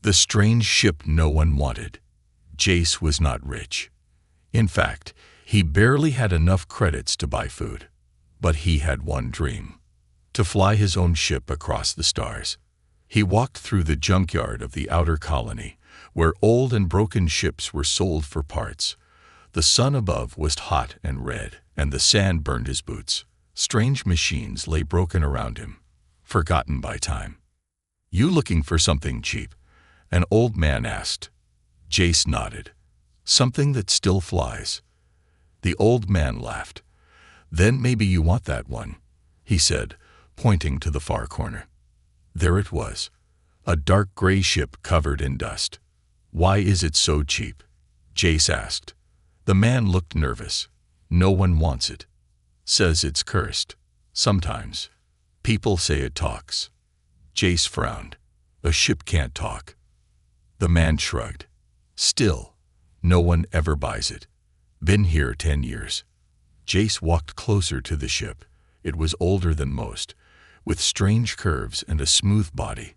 The strange ship no one wanted. Jace was not rich. In fact, he barely had enough credits to buy food. But he had one dream: to fly his own ship across the stars. He walked through the junkyard of the outer colony, where old and broken ships were sold for parts. The sun above was hot and red, and the sand burned his boots. Strange machines lay broken around him, forgotten by time. "You looking for something cheap?" an old man asked. Jace nodded. "Something that still flies." The old man laughed. "Then maybe you want that one," he said, pointing to the far corner. There it was, a dark gray ship covered in dust. "Why is it so cheap?" Jace asked. The man looked nervous. "No one wants it. Says it's cursed. Sometimes. People say it talks." Jace frowned. "A ship can't talk." The man shrugged. "Still, no one ever buys it. Been here 10 years. Jace walked closer to the ship. It was older than most, with strange curves and a smooth body.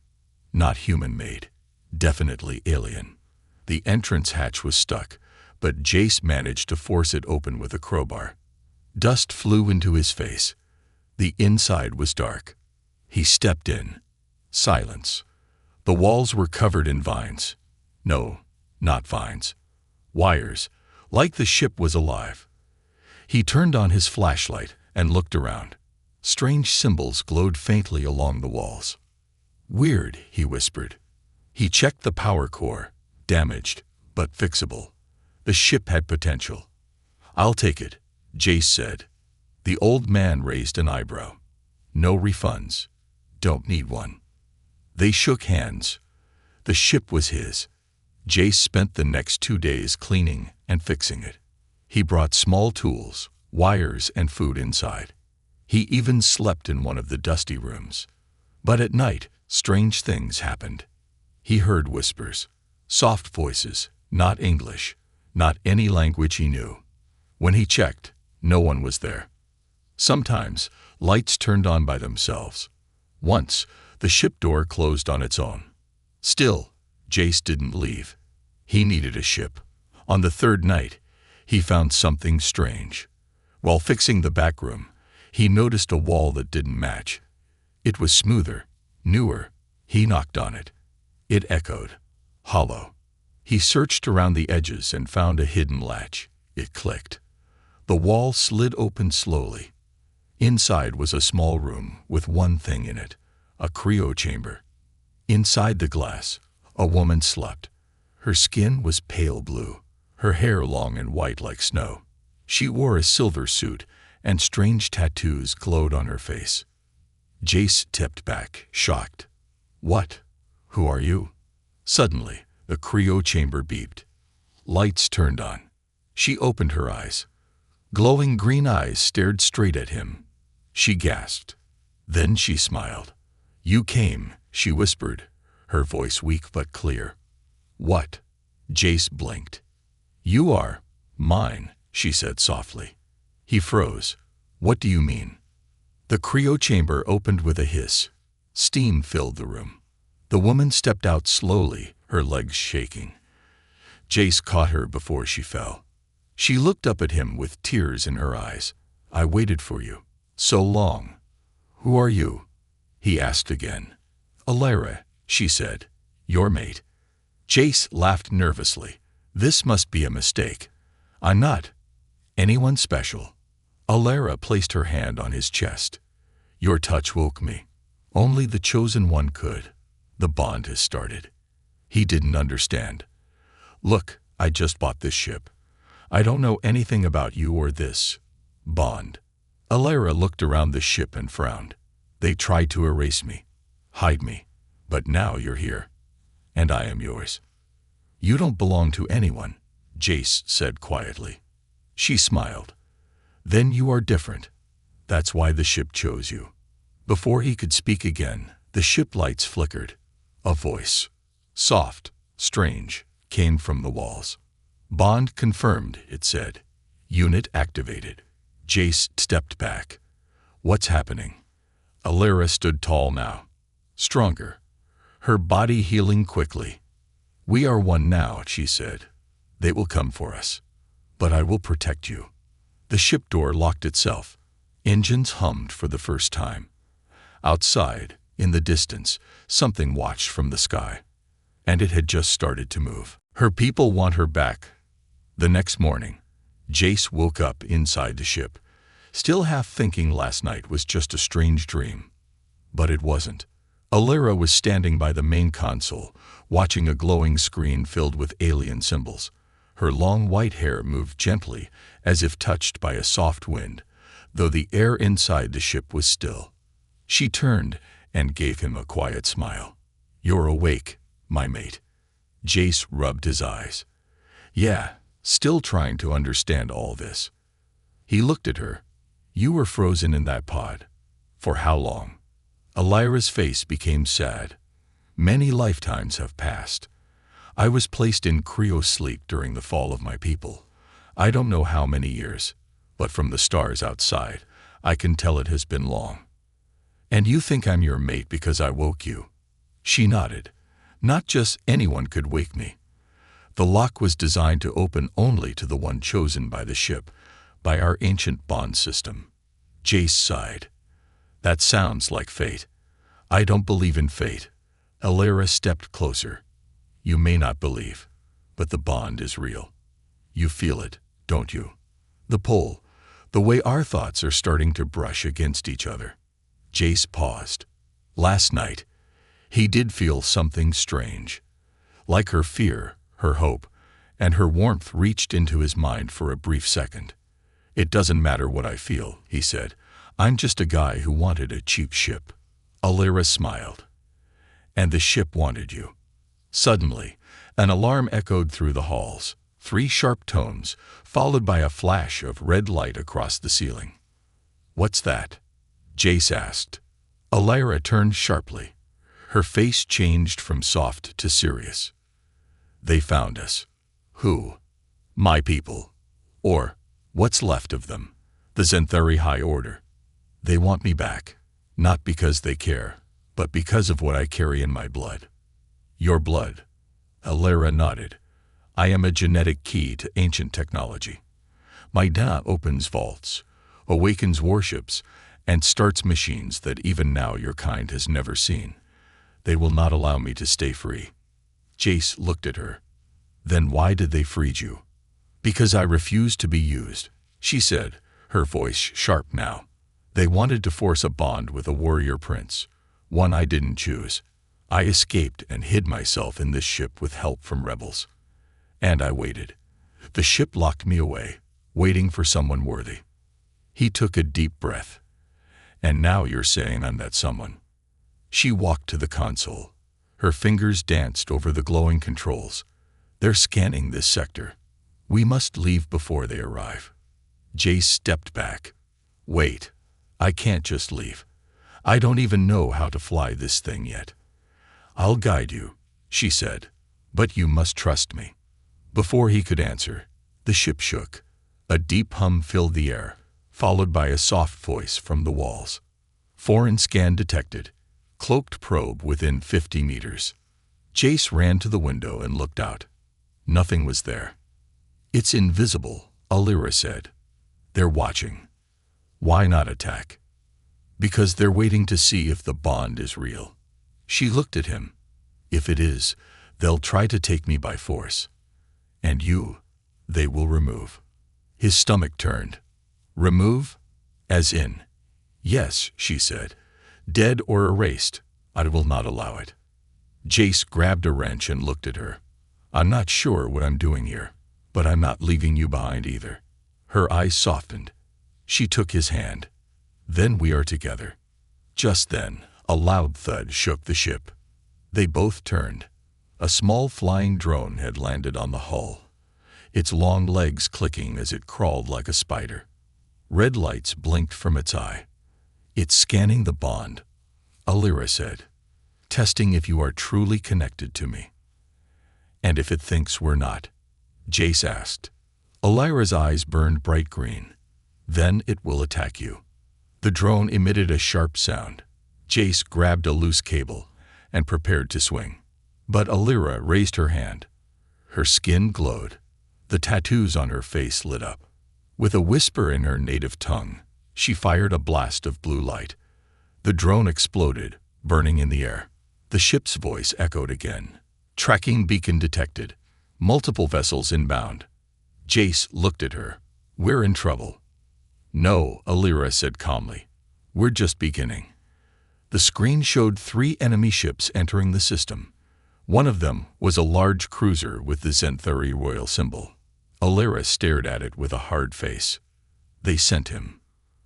Not human-made. Definitely alien. The entrance hatch was stuck, but Jace managed to force it open with a crowbar. Dust flew into his face. The inside was dark. He stepped in. Silence. The walls were covered in vines. No, not vines. Wires, like the ship was alive. He turned on his flashlight and looked around. Strange symbols glowed faintly along the walls. "Weird," he whispered. He checked the power core. Damaged, but fixable. The ship had potential. "I'll take it," Jace said. The old man raised an eyebrow. "No refunds. Don't need one." They shook hands. The ship was his. Jace spent the next 2 days cleaning and fixing it. He brought small tools, wires, and food inside. He even slept in one of the dusty rooms. But at night, strange things happened. He heard whispers, soft voices, not English, not any language he knew. When he checked, no one was there. Sometimes, lights turned on by themselves. Once, the ship door closed on its own. Still, Jace didn't leave. He needed a ship. On the 3rd night, he found something strange. While fixing the back room, he noticed a wall that didn't match. It was smoother, newer. He knocked on it. It echoed, hollow. He searched around the edges and found a hidden latch. It clicked. The wall slid open slowly. Inside was a small room with one thing in it, a cryo chamber. Inside the glass, a woman slept. Her skin was pale blue, her hair long and white like snow. She wore a silver suit, and strange tattoos glowed on her face. Jace tipped back, shocked. "What? Who are you?" Suddenly, the cryo chamber beeped. Lights turned on. She opened her eyes. Glowing green eyes stared straight at him. She gasped. Then she smiled. "You came," she whispered, her voice weak but clear. "What?" Jace blinked. "You are mine," she said softly. He froze. "What do you mean?" The cryo chamber opened with a hiss. Steam filled the room. The woman stepped out slowly, her legs shaking. Jace caught her before she fell. She looked up at him with tears in her eyes. "I waited for you. So long." "Who are you?" he asked again. "Alara," she said. "Your mate." Jace laughed nervously. "This must be a mistake. I'm not anyone special." Alara placed her hand on his chest. "Your touch woke me. Only the chosen one could. The bond has started." He didn't understand. "Look, I just bought this ship. I don't know anything about you or this bond." Alara looked around the ship and frowned. "They tried to erase me, hide me, but now you're here, and I am yours." "You don't belong to anyone," Jace said quietly. She smiled. "Then you are different. That's why the ship chose you." Before he could speak again, the ship lights flickered. A voice, soft, strange, came from the walls. "Bond confirmed," it said. "Unit activated." Jace stepped back. "What's happening?" Alara stood tall now, stronger, her body healing quickly. "We are one now," she said. "They will come for us. But I will protect you." The ship door locked itself. Engines hummed for the first time. Outside, in the distance, something watched from the sky. And it had just started to move. Her people want her back. The next morning, Jace woke up inside the ship, still half thinking last night was just a strange dream. But it wasn't. Alara was standing by the main console, watching a glowing screen filled with alien symbols. Her long white hair moved gently, as if touched by a soft wind, though the air inside the ship was still. She turned and gave him a quiet smile. "You're awake, my mate." Jace rubbed his eyes. "Yeah, still trying to understand all this." He looked at her. "You were frozen in that pod. For how long?" Alira's face became sad. "Many lifetimes have passed. I was placed in cryo-sleep during the fall of my people. I don't know how many years, but from the stars outside, I can tell it has been long." "And you think I'm your mate because I woke you?" She nodded. "Not just anyone could wake me. The lock was designed to open only to the one chosen by the ship, by our ancient bond system." Jace sighed. "That sounds like fate." "I don't believe in fate." Alara stepped closer. "You may not believe, but the bond is real. You feel it, don't you? The pull, the way our thoughts are starting to brush against each other." Jace paused. Last night, he did feel something strange. Like her fear, her hope, and her warmth reached into his mind for a brief second. "It doesn't matter what I feel," he said. "I'm just a guy who wanted a cheap ship." Alara smiled. "And the ship wanted you." Suddenly, an alarm echoed through the halls, 3 sharp tones, followed by a flash of red light across the ceiling. "What's that?" Jace asked. Alara turned sharply. Her face changed from soft to serious. "They found us." "Who?" "My people. Or what's left of them. The Zenthari High Order. They want me back. Not because they care, but because of what I carry in my blood." "Your blood?" Alara nodded. "I am a genetic key to ancient technology. My DNA opens vaults, awakens warships, and starts machines that even now your kind has never seen. They will not allow me to stay free." Jace looked at her. "Then why did they freeze you?" "Because I refused to be used," she said, her voice sharp now. "They wanted to force a bond with a warrior prince, one I didn't choose. I escaped and hid myself in this ship with help from rebels. And I waited. The ship locked me away, waiting for someone worthy." He took a deep breath. "And now you're saying I'm that someone." She walked to the console. Her fingers danced over the glowing controls. "They're scanning this sector. We must leave before they arrive." Jace stepped back. "Wait. I can't just leave. I don't even know how to fly this thing yet." "I'll guide you," she said, "but you must trust me." Before he could answer, the ship shook. A deep hum filled the air, followed by a soft voice from the walls. "Foreign scan detected. Cloaked probe within 50 meters." Jace ran to the window and looked out. Nothing was there. "It's invisible," Alara said. "They're watching." "Why not attack?" "Because they're waiting to see if the bond is real." She looked at him. "If it is, they'll try to take me by force. And you, they will remove." His stomach turned. "Remove? As in?" "Yes," she said. "Dead or erased. I will not allow it." Jace grabbed a wrench and looked at her. "I'm not sure what I'm doing here, but I'm not leaving you behind either." Her eyes softened. She took his hand. "Then we are together." Just then, a loud thud shook the ship. They both turned. A small flying drone had landed on the hull, its long legs clicking as it crawled like a spider. Red lights blinked from its eye. "It's scanning the bond," Alara said, "testing if you are truly connected to me." "And if it thinks we're not?" Jace asked. Alira's eyes burned bright green. "Then it will attack you." The drone emitted a sharp sound. Jace grabbed a loose cable and prepared to swing. But Alira raised her hand. Her skin glowed. The tattoos on her face lit up. With a whisper in her native tongue, she fired a blast of blue light. The drone exploded, burning in the air. The ship's voice echoed again. Tracking beacon detected. Multiple vessels inbound. Jace looked at her. We're in trouble. No, Alira said calmly. We're just beginning. The screen showed 3 enemy ships entering the system. One of them was a large cruiser with the Zenthari royal symbol. Alira stared at it with a hard face. They sent him.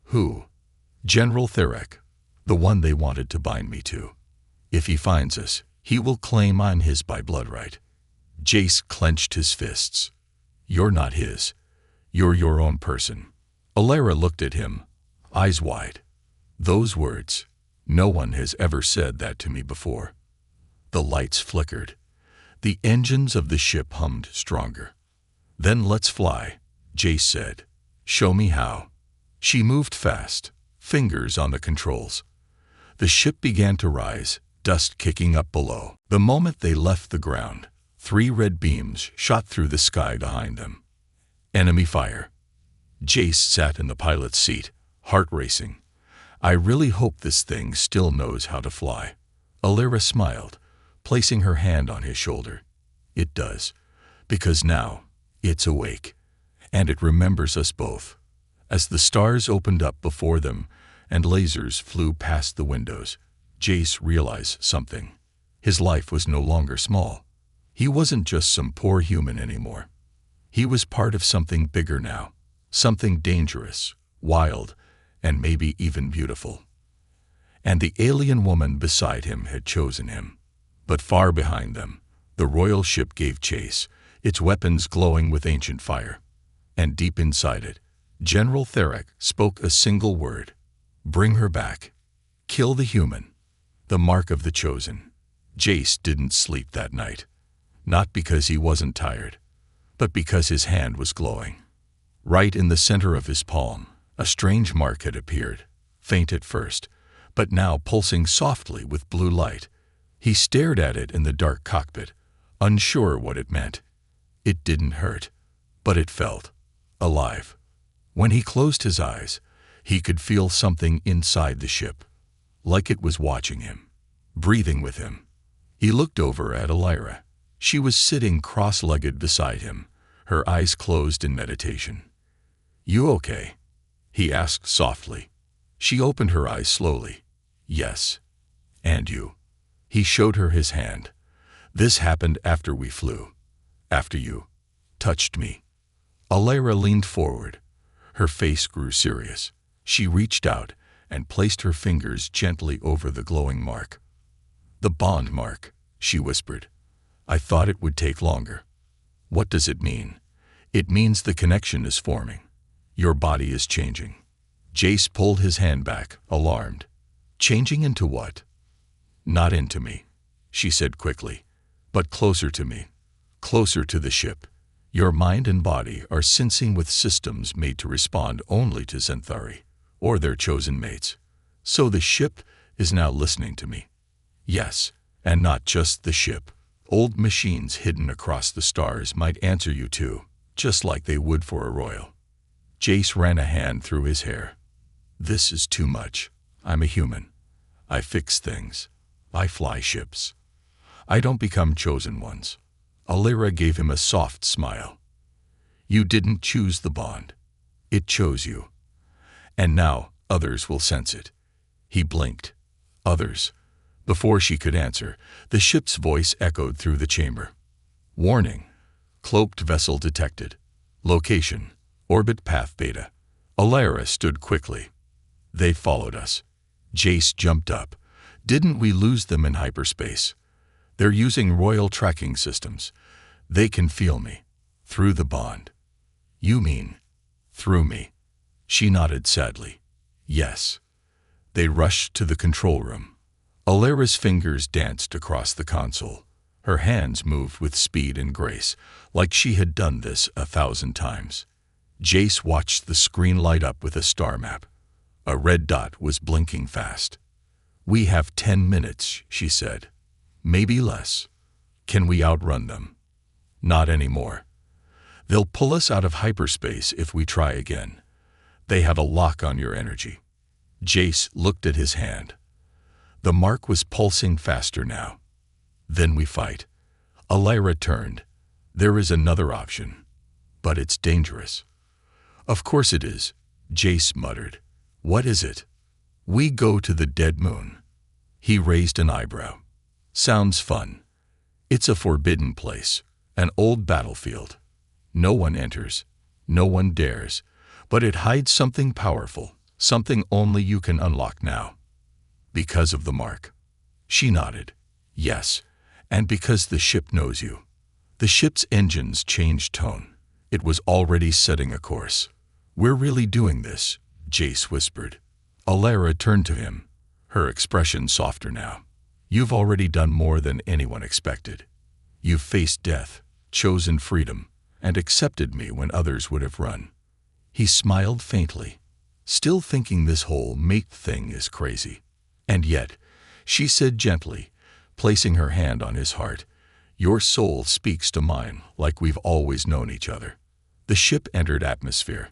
Who? General Therek, the one they wanted to bind me to. If he finds us, he will claim I'm his by blood right. Jace clenched his fists. You're not his. You're your own person. Alira looked at him, eyes wide. Those words, no one has ever said that to me before. The lights flickered. The engines of the ship hummed stronger. Then let's fly, Jace said. Show me how. She moved fast, fingers on the controls. The ship began to rise, dust kicking up below. The moment they left the ground, 3 red beams shot through the sky behind them. Enemy fire. Jace sat in the pilot's seat, heart racing. I really hope this thing still knows how to fly. Alira smiled, placing her hand on his shoulder. It does, because now it's awake, and it remembers us both. As the stars opened up before them and lasers flew past the windows, Jace realized something. His life was no longer small. He wasn't just some poor human anymore. He was part of something bigger now, something dangerous, wild, and maybe even beautiful. And the alien woman beside him had chosen him. But far behind them, the royal ship gave chase, its weapons glowing with ancient fire. And deep inside it, General Therek spoke a single word. Bring her back. Kill the human. The mark of the chosen. Jace didn't sleep that night. Not because he wasn't tired, but because his hand was glowing. Right in the center of his palm, a strange mark had appeared, faint at first, but now pulsing softly with blue light. He stared at it in the dark cockpit, unsure what it meant. It didn't hurt, but it felt alive. When he closed his eyes, he could feel something inside the ship, like it was watching him, breathing with him. He looked over at Alira. She was sitting cross-legged beside him, her eyes closed in meditation. You okay? He asked softly. She opened her eyes slowly. Yes. And you? He showed her his hand. This happened after we flew. After you touched me. Alira leaned forward. Her face grew serious. She reached out and placed her fingers gently over the glowing mark. The bond mark, she whispered. I thought it would take longer. What does it mean? It means the connection is forming. Your body is changing. Jace pulled his hand back, alarmed. Changing into what? Not into me, she said quickly, but closer to me, closer to the ship. Your mind and body are sensing with systems made to respond only to Zenthari, or their chosen mates. So the ship is now listening to me. Yes, and not just the ship. Old machines hidden across the stars might answer you too, just like they would for a royal. Jace ran a hand through his hair. This is too much. I'm a human. I fix things. I fly ships. I don't become chosen ones. Alira gave him a soft smile. You didn't choose the bond. It chose you. And now others will sense it. He blinked. Others. Before she could answer, the ship's voice echoed through the chamber. Warning. Cloaked vessel detected. Location. Orbit path Beta. Alira stood quickly. They followed us. Jace jumped up. Didn't we lose them in hyperspace? They're using royal tracking systems. They can feel me. Through the bond. You mean, through me? She nodded sadly. Yes. They rushed to the control room. Alira's fingers danced across the console. Her hands moved with speed and grace, like she had done this 1,000 times. Jace watched the screen light up with a star map. A red dot was blinking fast. We have 10 minutes, she said. Maybe less. Can we outrun them? Not anymore. They'll pull us out of hyperspace if we try again. They have a lock on your energy. Jace looked at his hand. The mark was pulsing faster now. Then we fight. Alyra turned. There is another option. But it's dangerous. Of course it is, Jace muttered. What is it? We go to the dead moon. He raised an eyebrow. Sounds fun. It's a forbidden place, an old battlefield. No one enters, no one dares, but it hides something powerful, something only you can unlock now. Because of the mark. She nodded. Yes, and because the ship knows you. The ship's engines changed tone. It was already setting a course. We're really doing this, Jace whispered. Alyra turned to him, her expression softer now. You've already done more than anyone expected. You've faced death, chosen freedom, and accepted me when others would have run. He smiled faintly, still thinking this whole mate thing is crazy. And yet, she said gently, placing her hand on his heart, your soul speaks to mine like we've always known each other. The ship entered atmosphere.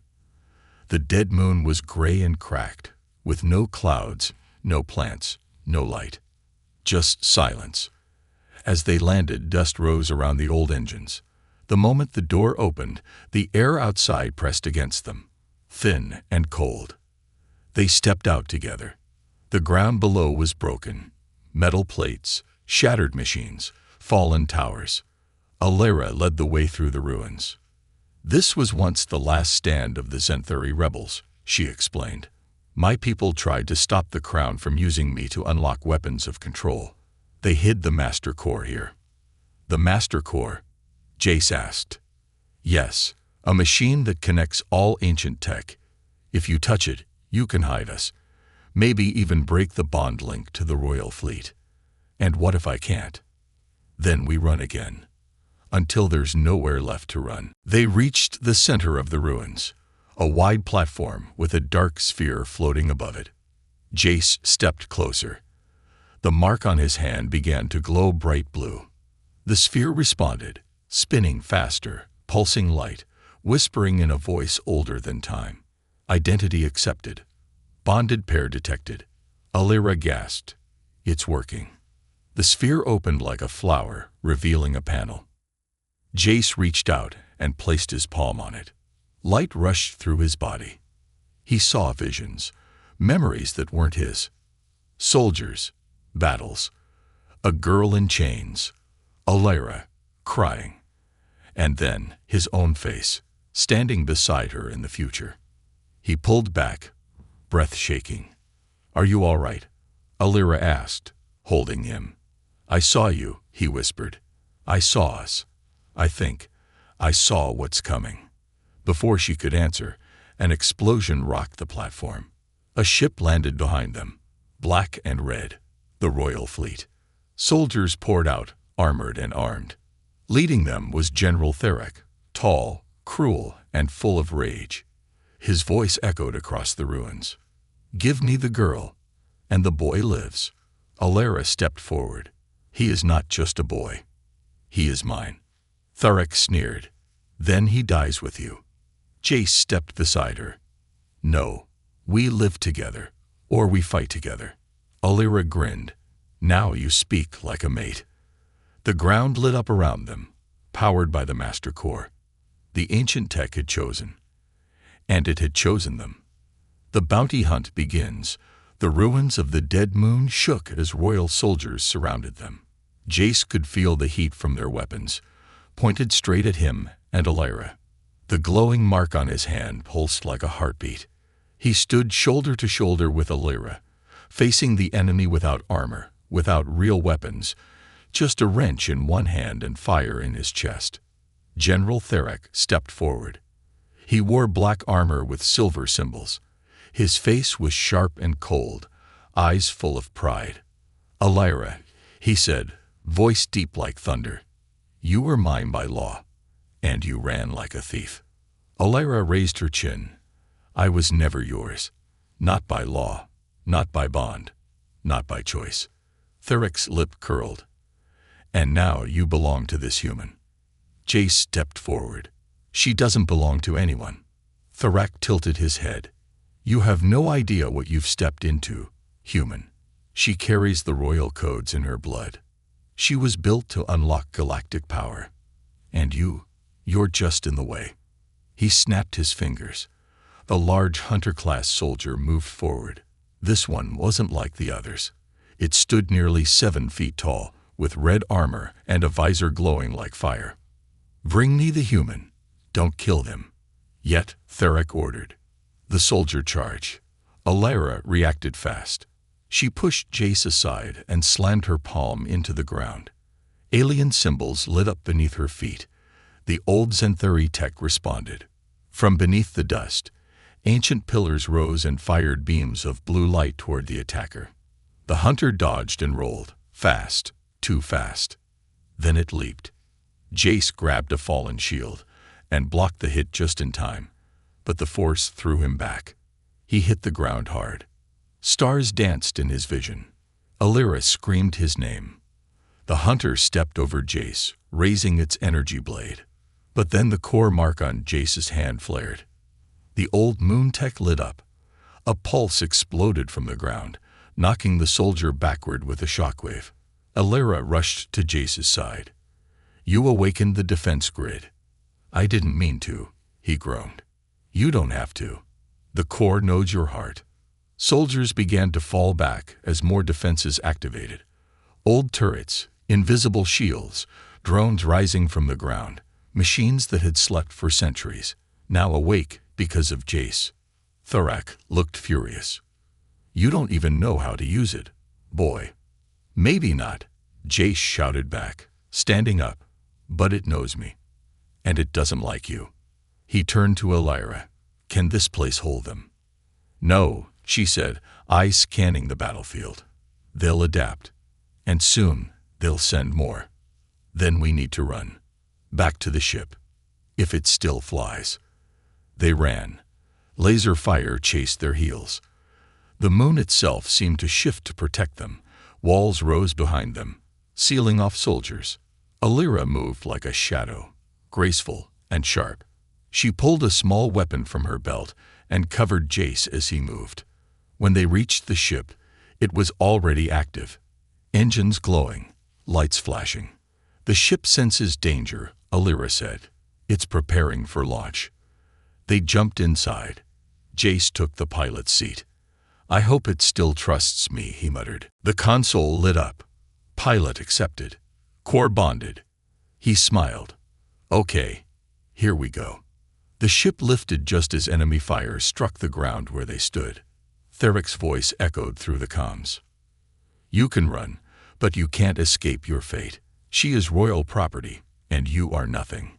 The dead moon was gray and cracked, with no clouds, no plants, no light. Just silence. As they landed, dust rose around the old engines. The moment the door opened, the air outside pressed against them, thin and cold. They stepped out together. The ground below was broken. Metal plates, shattered machines, fallen towers. Alyra led the way through the ruins. This was once the last stand of the Zenthuri rebels, she explained. My people tried to stop the Crown from using me to unlock weapons of control. They hid the Master Core here. The Master Core? Jace asked. Yes, a machine that connects all ancient tech. If you touch it, you can hide us. Maybe even break the bond link to the royal fleet. And what if I can't? Then we run again. Until there's nowhere left to run. They reached the center of the ruins, a wide platform with a dark sphere floating above it. Jace stepped closer. The mark on his hand began to glow bright blue. The sphere responded, spinning faster, pulsing light, whispering in a voice older than time. Identity accepted. Bonded pair detected. Alyra gasped. It's working. The sphere opened like a flower, revealing a panel. Jace reached out and placed his palm on it. Light rushed through his body. He saw visions, memories that weren't his. Soldiers, battles, a girl in chains, Alyra, crying, and then his own face, standing beside her in the future. He pulled back, breath shaking. Are you all right? Alyra asked, holding him. I saw you, he whispered. I saw us. I think I saw what's coming. Before she could answer, an explosion rocked the platform. A ship landed behind them, black and red, the royal fleet. Soldiers poured out, armored and armed. Leading them was General Theric, tall, cruel, and full of rage. His voice echoed across the ruins. Give me the girl, and the boy lives. Alyra stepped forward. He is not just a boy. He is mine. Theric sneered. Then he dies with you. Jace stepped beside her. No, we live together, or we fight together. Alyra grinned. Now you speak like a mate. The ground lit up around them, powered by the Master Core. The ancient tech had chosen. And it had chosen them. The bounty hunt begins. The ruins of the dead moon shook as royal soldiers surrounded them. Jace could feel the heat from their weapons, pointed straight at him and Alyra. The glowing mark on his hand pulsed like a heartbeat. He stood shoulder to shoulder with Alyra, facing the enemy without armor, without real weapons, just a wrench in one hand and fire in his chest. General Theric stepped forward. He wore black armor with silver symbols. His face was sharp and cold, eyes full of pride. Alyra, he said, voice deep like thunder. You were mine by law, and you ran like a thief. Alyra raised her chin. I was never yours. Not by law, not by bond, not by choice. Theric's lip curled. And now you belong to this human. Jace stepped forward. She doesn't belong to anyone. Thorak tilted his head. You have no idea what you've stepped into, human. She carries the royal codes in her blood. She was built to unlock galactic power. And you're just in the way. He snapped his fingers. The large hunter-class soldier moved forward. This one wasn't like the others. It stood nearly 7 feet tall, with red armor and a visor glowing like fire. Bring me the human. Don't kill them. Yet, Thorak ordered. The soldier charged. Alyra reacted fast. She pushed Jace aside and slammed her palm into the ground. Alien symbols lit up beneath her feet. The old Zenthuri tech responded. From beneath the dust, ancient pillars rose and fired beams of blue light toward the attacker. The hunter dodged and rolled, fast, too fast. Then it leaped. Jace grabbed a fallen shield and blocked the hit just in time, but the force threw him back. He hit the ground hard. Stars danced in his vision. Alyra screamed his name. The hunter stepped over Jace, raising its energy blade. But then the core mark on Jace's hand flared. The old moon tech lit up. A pulse exploded from the ground, knocking the soldier backward with a shockwave. Alyra rushed to Jace's side. You awakened the defense grid. I didn't mean to, he groaned. You don't have to. The core knows your heart. Soldiers began to fall back as more defenses activated. Old turrets, invisible shields, drones rising from the ground, machines that had slept for centuries, now awake because of Jace. Thorak looked furious. You don't even know how to use it, boy. Maybe not, Jace shouted back, standing up, but it knows me. And it doesn't like you. He turned to Alyra. Can this place hold them? No, she said, eyes scanning the battlefield. They'll adapt. And soon, they'll send more. Then we need to run. Back to the ship. If it still flies. They ran. Laser fire chased their heels. The moon itself seemed to shift to protect them. Walls rose behind them, sealing off soldiers. Alyra moved like a shadow, graceful and sharp. She pulled a small weapon from her belt and covered Jace as he moved. When they reached the ship, it was already active. Engines glowing, lights flashing. The ship senses danger, Alyra said. It's preparing for launch. They jumped inside. Jace took the pilot's seat. I hope it still trusts me, he muttered. The console lit up. Pilot accepted. Core bonded. He smiled. Okay, here we go. The ship lifted just as enemy fire struck the ground where they stood. Thorak's voice echoed through the comms. You can run, but you can't escape your fate. She is royal property, and you are nothing.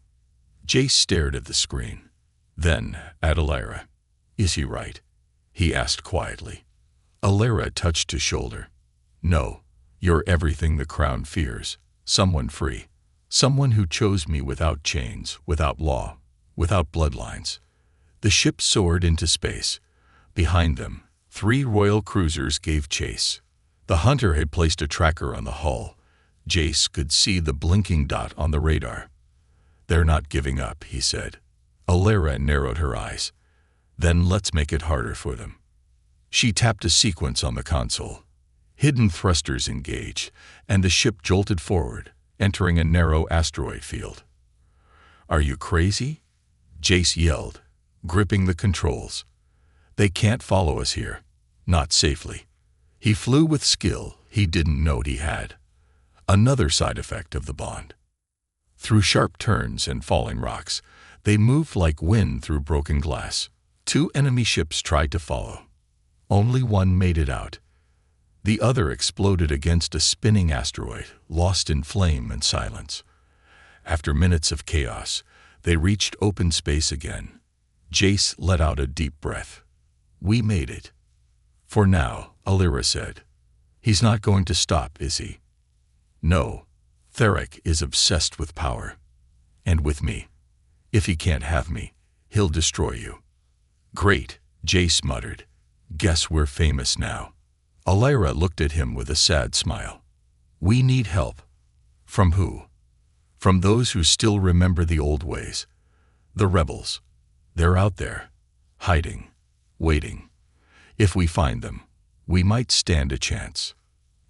Jace stared at the screen. Then at Alyra. Is he right? He asked quietly. Alyra touched his shoulder. No, you're everything the crown fears. Someone free. Someone who chose me without chains, without law, without bloodlines. The ship soared into space. Behind them, 3 royal cruisers gave chase. The hunter had placed a tracker on the hull. Jace could see the blinking dot on the radar. They're not giving up, he said. Alyra narrowed her eyes. Then let's make it harder for them. She tapped a sequence on the console. Hidden thrusters engaged, and the ship jolted forward, entering a narrow asteroid field. Are you crazy? Jace yelled, gripping the controls. They can't follow us here. Not safely. He flew with skill he didn't know he had. Another side effect of the bond. Through sharp turns and falling rocks, they moved like wind through broken glass. 2 enemy ships tried to follow. Only one made it out. The other exploded against a spinning asteroid, lost in flame and silence. After minutes of chaos, they reached open space again. Jace let out a deep breath. We made it. For now, Alyra said. He's not going to stop, is he? No. Thorak is obsessed with power. And with me. If he can't have me, he'll destroy you. Great, Jace muttered. Guess we're famous now. Alyra looked at him with a sad smile. We need help. From who? From those who still remember the old ways. The rebels. They're out there, hiding, waiting. If we find them, we might stand a chance.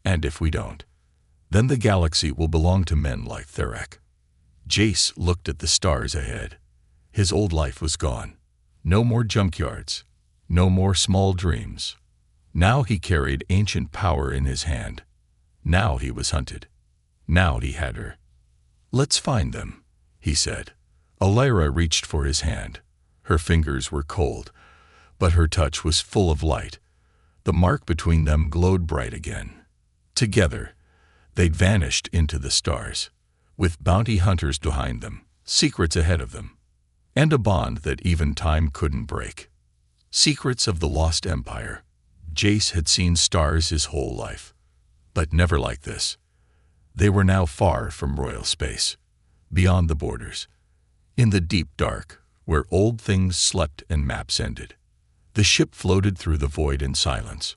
And if we don't, then the galaxy will belong to men like Therek. Jace looked at the stars ahead. His old life was gone. No more junkyards. No more small dreams. Now he carried ancient power in his hand. Now he was hunted. Now he had her. "Let's find them," he said. Alyra reached for his hand. Her fingers were cold, but her touch was full of light. The mark between them glowed bright again. Together, they'd vanished into the stars, with bounty hunters behind them, secrets ahead of them, and a bond that even time couldn't break. Secrets of the lost empire. Jace had seen stars his whole life, but never like this. They were now far from royal space, beyond the borders, in the deep dark, where old things slept and maps ended. The ship floated through the void in silence.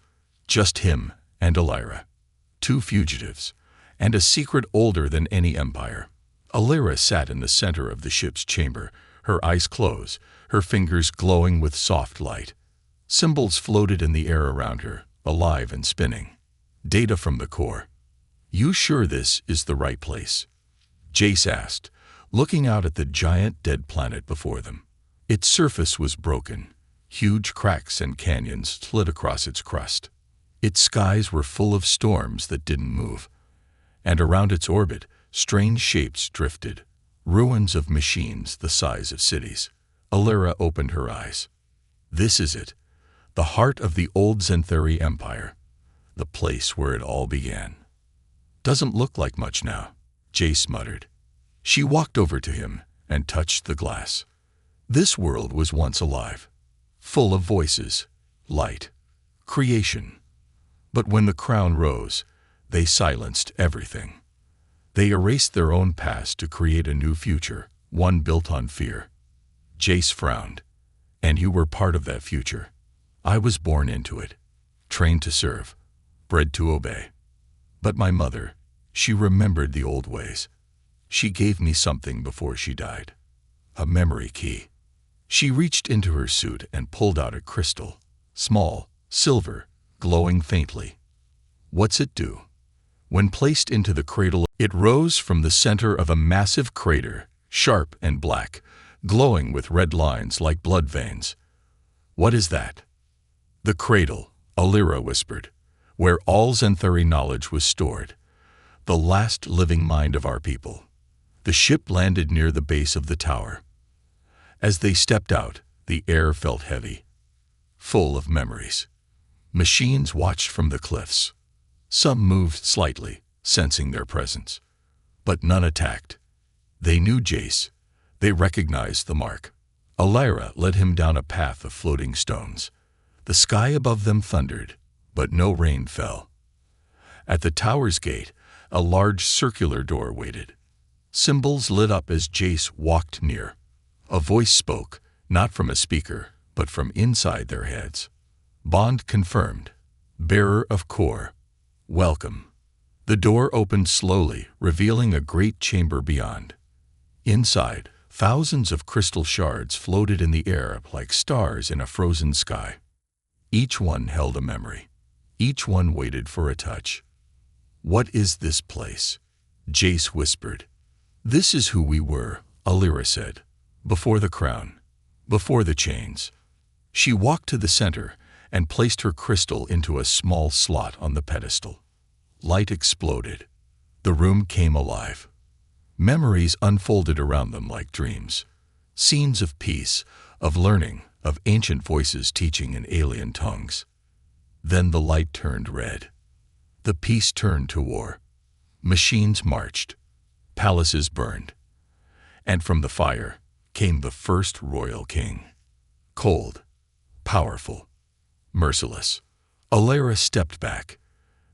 Just him and Alyra. Two fugitives, and a secret older than any empire. Alyra sat in the center of the ship's chamber, her eyes closed, her fingers glowing with soft light. Symbols floated in the air around her, alive and spinning. Data from the core. "You sure this is the right place?" Jace asked, looking out at the giant dead planet before them. Its surface was broken. Huge cracks and canyons slid across its crust. Its skies were full of storms that didn't move. And around its orbit, strange shapes drifted, ruins of machines the size of cities. Alyra opened her eyes. "This is it, the heart of the old Zenthari Empire, the place where it all began." "Doesn't look like much now," Jace muttered. She walked over to him and touched the glass. This world was once alive, full of voices, light, creation. But when the crown rose, they silenced everything. They erased their own past to create a new future, one built on fear. Jace frowned. "And you were part of that future. I was born into it, trained to serve, bred to obey. But my mother, she remembered the old ways. She gave me something before she died. A memory key." She reached into her suit and pulled out a crystal, small, silver, glowing faintly. "What's it do?" When placed into the cradle, it rose from the center of a massive crater, sharp and black, glowing with red lines like blood veins. "What is that?" "The cradle," Alyra whispered, "where all Zenthari knowledge was stored. The last living mind of our people." The ship landed near the base of the tower. As they stepped out, the air felt heavy, full of memories. Machines watched from the cliffs. Some moved slightly, sensing their presence. But none attacked. They knew Jace. They recognized the mark. Alyra led him down a path of floating stones. The sky above them thundered, but no rain fell. At the tower's gate, a large circular door waited. Symbols lit up as Jace walked near. A voice spoke, not from a speaker, but from inside their heads. "Bond confirmed. Bearer of core. Welcome." The door opened slowly, revealing a great chamber beyond. Inside, thousands of crystal shards floated in the air like stars in a frozen sky. Each one held a memory. Each one waited for a touch. "What is this place?" Jace whispered. "This is who we were," Alyra said, "before the crown, before the chains." She walked to the center and placed her crystal into a small slot on the pedestal. Light exploded. The room came alive. Memories unfolded around them like dreams. Scenes of peace, of learning, of ancient voices teaching in alien tongues. Then the light turned red. The peace turned to war. Machines marched. Palaces burned. And from the fire came the first royal king. Cold, powerful, merciless. Alyra stepped back.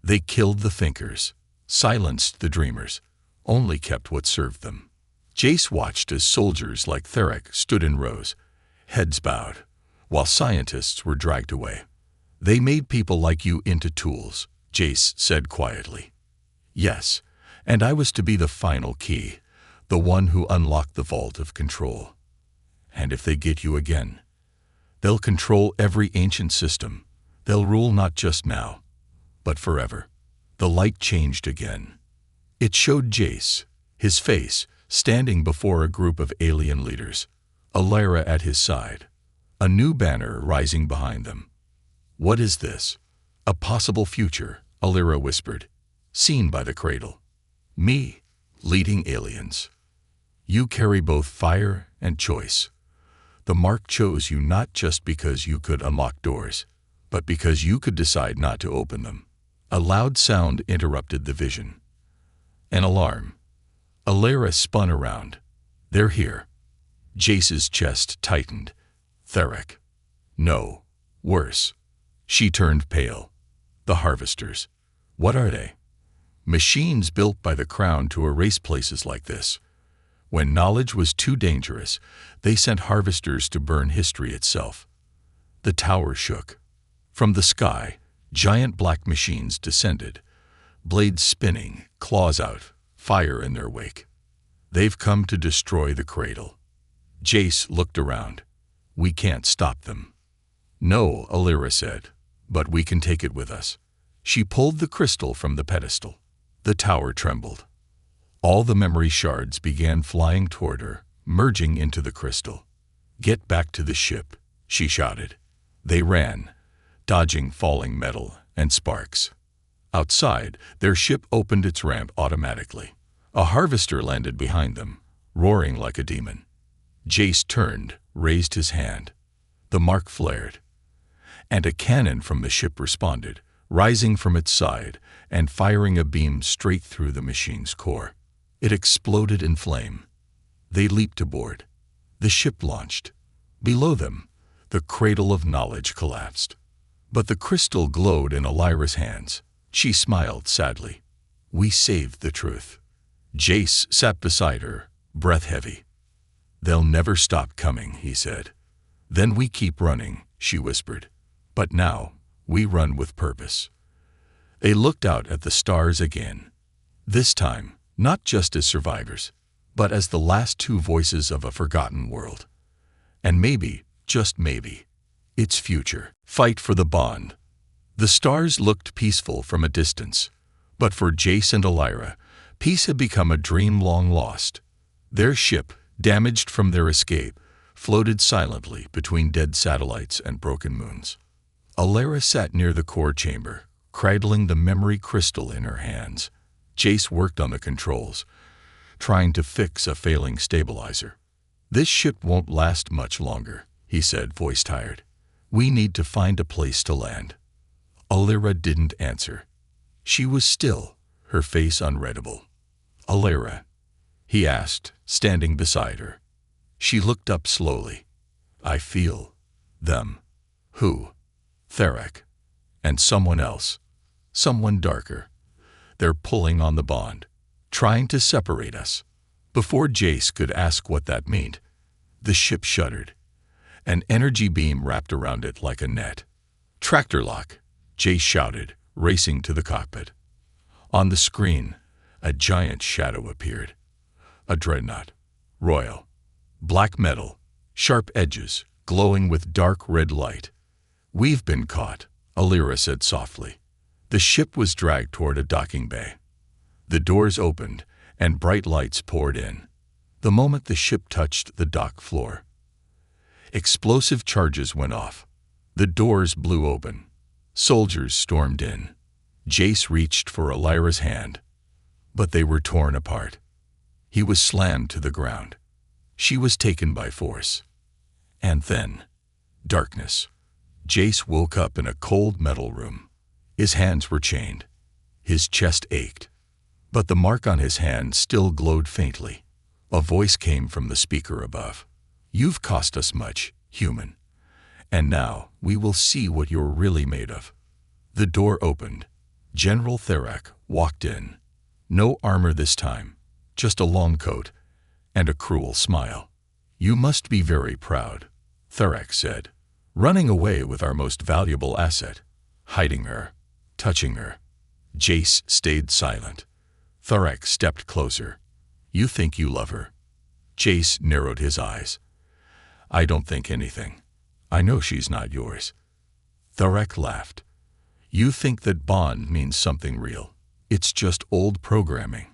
They killed the thinkers, silenced the dreamers, only kept what served them. Jace watched as soldiers like Therek stood in rows, heads bowed, while scientists were dragged away. "They made people like you into tools," Jace said quietly. "Yes, And I was to be the final key, the one who unlocked the vault of control. And if they get you again, they'll control every ancient system. They'll rule not just now, but forever. The light changed again. It showed Jace, his face, standing before a group of alien leaders, Alyra at his side, a new banner rising behind them. "What is this?" "A possible future," Alyra whispered, seen by the cradle. "Me, leading aliens. You carry both fire and choice. The mark chose you not just because you could unlock doors, but because you could decide not to open them." A loud sound interrupted the vision. An alarm. Alyra spun around. "They're here." Jace's chest tightened. "Theric." "No. Worse." She turned pale. "The Harvesters. What are they?" "Machines built by the Crown to erase places like this. When knowledge was too dangerous, they sent Harvesters to burn history itself." The tower shook. From the sky, giant black machines descended, blades spinning, claws out, fire in their wake. "They've come to destroy the cradle." Jace looked around. "We can't stop them." "No," Alyra said, "but we can take it with us." She pulled the crystal from the pedestal. The tower trembled. All the memory shards began flying toward her, merging into the crystal. "Get back to the ship," she shouted. They ran, dodging falling metal and sparks. Outside, their ship opened its ramp automatically. A harvester landed behind them, roaring like a demon. Jace turned, raised his hand. The mark flared, and a cannon from the ship responded, rising from its side and firing a beam straight through the machine's core. It exploded in flame. They leaped aboard. The ship launched. Below them, the cradle of knowledge collapsed. But the crystal glowed in Alyra's hands. She smiled sadly. "We saved the truth." Jace sat beside her, breath heavy. "They'll never stop coming," he said. "Then we keep running," she whispered. "But now, we run with purpose." They looked out at the stars again. This time, not just as survivors, but as the last two voices of a forgotten world. And maybe, just maybe, its future. Fight for the bond. The stars looked peaceful from a distance, but for Jace and Alyra, peace had become a dream long lost. Their ship, damaged from their escape, floated silently between dead satellites and broken moons. Alyra sat near the core chamber, cradling the memory crystal in her hands. Jace worked on the controls, trying to fix a failing stabilizer. "This ship won't last much longer," he said, voice tired. "We need to find a place to land." Alyra didn't answer. She was still, her face unreadable. "Alyra," he asked, standing beside her. She looked up slowly. "I feel them." "Who?" "Theric. And someone else. Someone darker. They're pulling on the bond, trying to separate us." Before Jace could ask what that meant, the ship shuddered. An energy beam wrapped around it like a net. "Tractor lock," Jace shouted, racing to the cockpit. On the screen, a giant shadow appeared. A dreadnought. Royal. Black metal, sharp edges, glowing with dark red light. "We've been caught," Alyra said softly. The ship was dragged toward a docking bay. The doors opened, and bright lights poured in. The moment the ship touched the dock floor, explosive charges went off. The doors blew open. Soldiers stormed in. Jace reached for Alyra's hand, but they were torn apart. He was slammed to the ground. She was taken by force. And then, darkness. Jace woke up in a cold metal room. His hands were chained. His chest ached. But the mark on his hand still glowed faintly. A voice came from the speaker above. "You've cost us much, human. And now we will see what you're really made of." The door opened. General Theric walked in. No armor this time, just a long coat and a cruel smile. "You must be very proud," Theric said. "Running away with our most valuable asset, hiding her, touching her." Jace stayed silent. Thorek stepped closer. You think you love her? Jace narrowed his eyes. I don't think anything. I know she's not yours. Thorek laughed. You think that bond means something real. It's just old programming.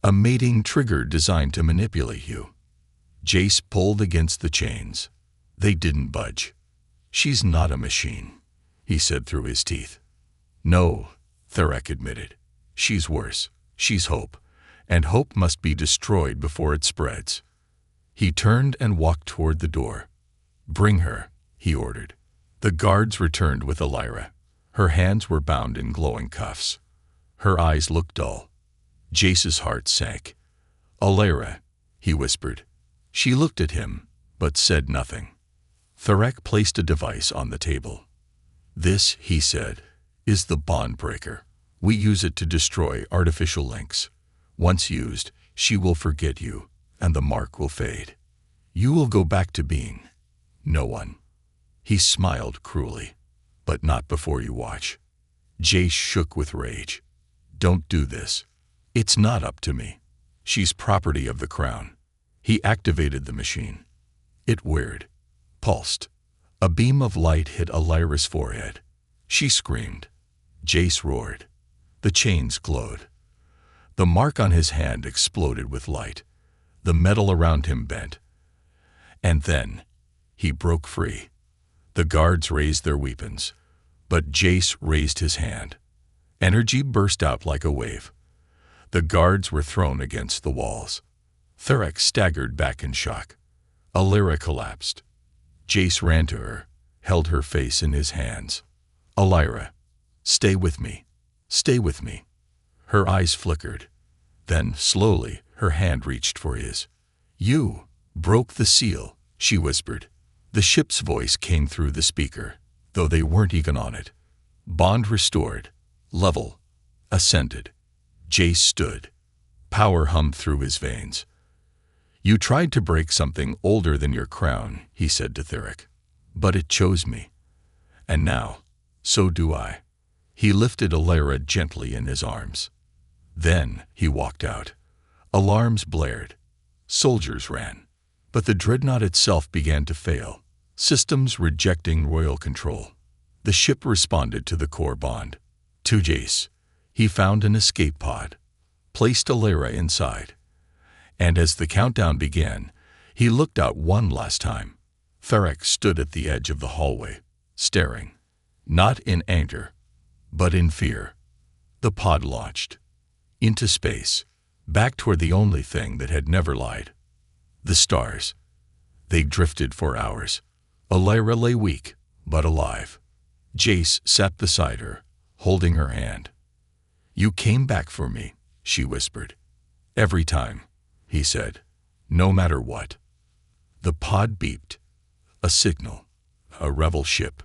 A mating trigger designed to manipulate you. Jace pulled against the chains. They didn't budge. She's not a machine, he said through his teeth. No, Thorek admitted. She's worse. She's hope. And hope must be destroyed before it spreads. He turned and walked toward the door. Bring her, he ordered. The guards returned with Elira. Her hands were bound in glowing cuffs. Her eyes looked dull. Jace's heart sank. Elira, he whispered. She looked at him, but said nothing. Thorek placed a device on the table. This, he said, is the bond breaker. We use it to destroy artificial links. Once used, she will forget you, and the mark will fade. You will go back to being no one. He smiled cruelly. But not before you watch. Jace shook with rage. Don't do this. It's not up to me. She's property of the crown. He activated the machine. It whirred, pulsed. A beam of light hit Elira's forehead. She screamed. Jace roared. The chains glowed. The mark on his hand exploded with light. The metal around him bent. And then he broke free. The guards raised their weapons, but Jace raised his hand. Energy burst out like a wave. The guards were thrown against the walls. Thorek staggered back in shock. Elira collapsed. Jace ran to her, held her face in his hands. Elira, stay with me. Stay with me. Her eyes flickered. Then, slowly, her hand reached for his. You broke the seal, she whispered. The ship's voice came through the speaker, though they weren't even on it. Bond restored. Level. Ascended. Jace stood. Power hummed through his veins. You tried to break something older than your crown, he said to Thorek. But it chose me. And now, so do I. He lifted Elira gently in his arms. Then he walked out. Alarms blared. Soldiers ran. But the dreadnought itself began to fail. Systems rejecting royal control. The ship responded to the core bond. To Jace, he found an escape pod, placed Elira inside, and as the countdown began, he looked out one last time. Thorek stood at the edge of the hallway, staring, not in anger, but in fear. The pod launched. Into space, back toward the only thing that had never lied. The stars. They drifted for hours. Elira lay weak, but alive. Jace sat beside her, holding her hand. You came back for me, she whispered. Every time, he said, no matter what. The pod beeped. A signal. A rebel ship.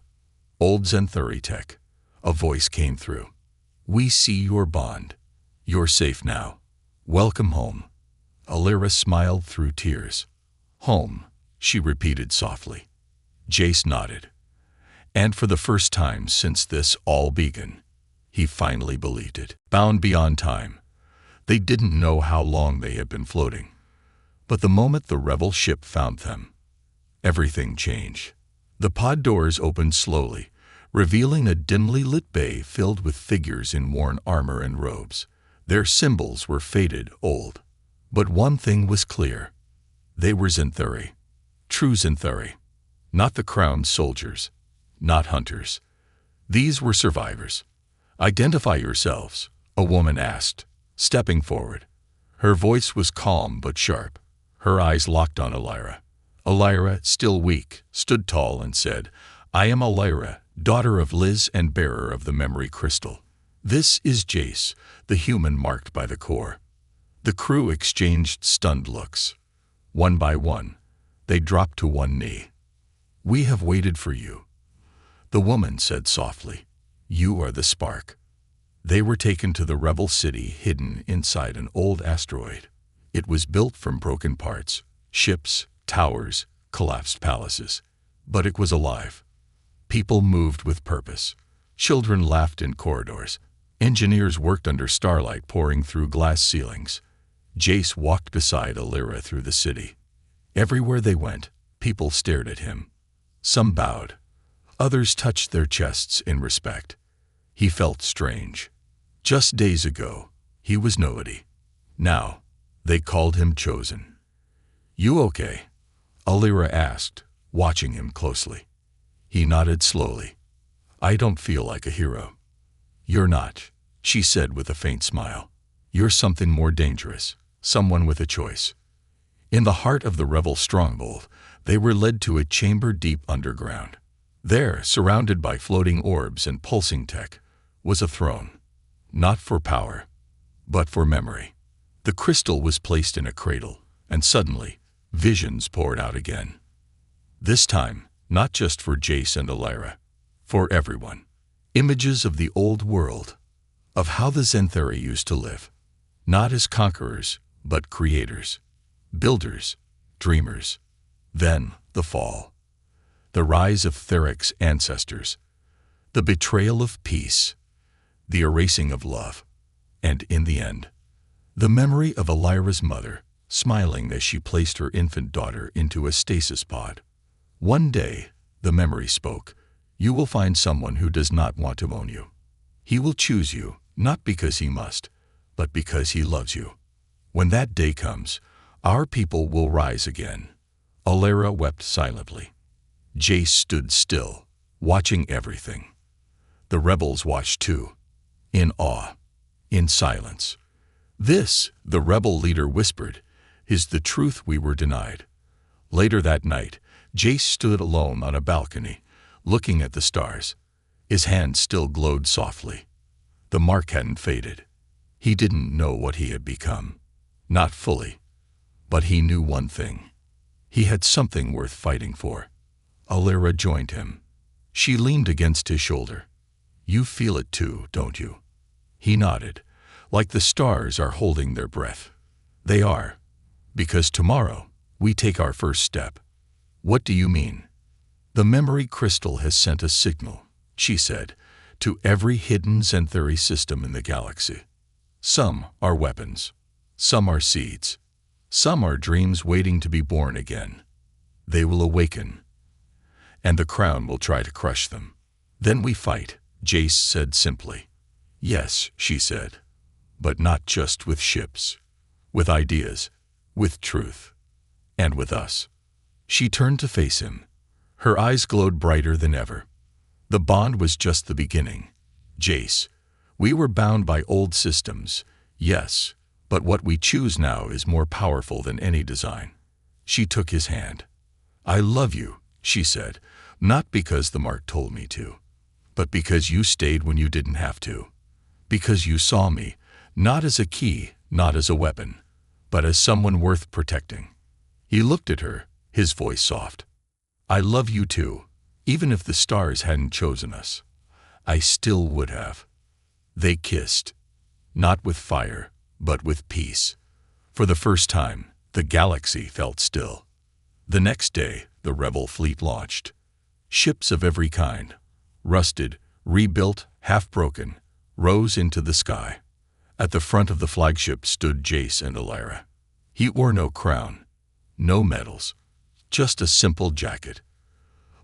Old Zenthuri tech. A voice came through. We see your bond. You're safe now. Welcome home. Elira smiled through tears. Home, she repeated softly. Jace nodded. And for the first time since this all began, he finally believed it. Bound beyond time. They didn't know how long they had been floating. But the moment the rebel ship found them, everything changed. The pod doors opened slowly, revealing a dimly lit bay filled with figures in worn armor and robes. Their symbols were faded, old. But one thing was clear. They were Zenthuri. True Zenthuri. Not the crowned soldiers. Not hunters. These were survivors. Identify yourselves, a woman asked, stepping forward. Her voice was calm but sharp. Her eyes locked on Elira. Elira, still weak, stood tall and said, I am Elira, daughter of Liz and bearer of the memory crystal. This is Jace, the human marked by the core. The crew exchanged stunned looks. One by one, they dropped to one knee. We have waited for you. The woman said softly, You are the spark. They were taken to the rebel city hidden inside an old asteroid. It was built from broken parts, ships, towers, collapsed palaces. But it was alive. People moved with purpose. Children laughed in corridors. Engineers worked under starlight pouring through glass ceilings. Jace walked beside Alira through the city. Everywhere they went, people stared at him. Some bowed. Others touched their chests in respect. He felt strange. Just days ago, he was nobody. Now, they called him chosen. "You okay?" Alira asked, watching him closely. He nodded slowly. "I don't feel like a hero." "You're not," she said with a faint smile. "You're something more dangerous, someone with a choice." In the heart of the rebel stronghold, they were led to a chamber deep underground. There, surrounded by floating orbs and pulsing tech, was a throne. Not for power, but for memory. The crystal was placed in a cradle, and suddenly, visions poured out again. This time, not just for Jace and Alira, for everyone. Images of the old world, of how the Zenthari used to live, not as conquerors, but creators, builders, dreamers. Then, the fall. The rise of Theric's ancestors, the betrayal of peace, the erasing of love, and in the end, the memory of Alira's mother, smiling as she placed her infant daughter into a stasis pod. One day, the memory spoke, "You will find someone who does not want to own you. He will choose you, not because he must, but because he loves you. When that day comes, our people will rise again." Alira wept silently. Jace stood still, watching everything. The rebels watched too, in awe, in silence. "This," the rebel leader whispered, "is the truth we were denied." Later that night, Jace stood alone on a balcony, looking at the stars. His hand still glowed softly. The mark hadn't faded. He didn't know what he had become. Not fully. But he knew one thing. He had something worth fighting for. Alira joined him. She leaned against his shoulder. "You feel it too, don't you?" He nodded, like the stars are holding their breath. "They are. Because tomorrow, we take our first step." "What do you mean?" "The memory crystal has sent a signal," she said, "to every hidden Zenthari system in the galaxy. Some are weapons. Some are seeds. Some are dreams waiting to be born again. They will awaken, and the crown will try to crush them. Then we fight," Jace said simply. "Yes," she said, "but not just with ships. With ideas, with truth, and with us." She turned to face him. Her eyes glowed brighter than ever. "The bond was just the beginning. Jace, we were bound by old systems, yes, but what we choose now is more powerful than any design." She took his hand. "I love you," she said, "not because the mark told me to, but because you stayed when you didn't have to. Because you saw me, not as a key, not as a weapon, but as someone worth protecting." He looked at her, his voice soft. "I love you too. Even if the stars hadn't chosen us, I still would have." They kissed, not with fire, but with peace. For the first time, the galaxy felt still. The next day, the rebel fleet launched. Ships of every kind, rusted, rebuilt, half-broken, rose into the sky. At the front of the flagship stood Jace and Alira. He wore no crown, no medals, just a simple jacket.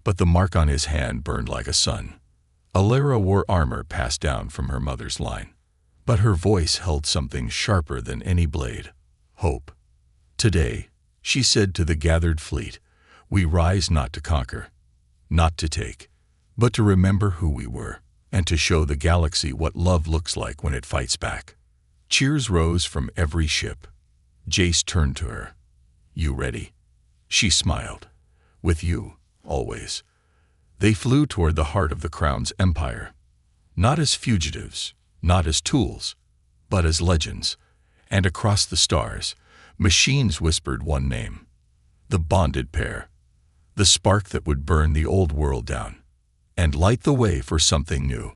But the mark on his hand burned like a sun. Alira wore armor passed down from her mother's line. But her voice held something sharper than any blade. Hope. "Today," she said to the gathered fleet, "we rise not to conquer, not to take, but to remember who we were, and to show the galaxy what love looks like when it fights back." Cheers rose from every ship. Jace turned to her. "You ready?" She smiled. "With you, always." They flew toward the heart of the Crown's empire. Not as fugitives, not as tools, but as legends. And across the stars, machines whispered one name. The bonded pair. The spark that would burn the old world down and light the way for something new.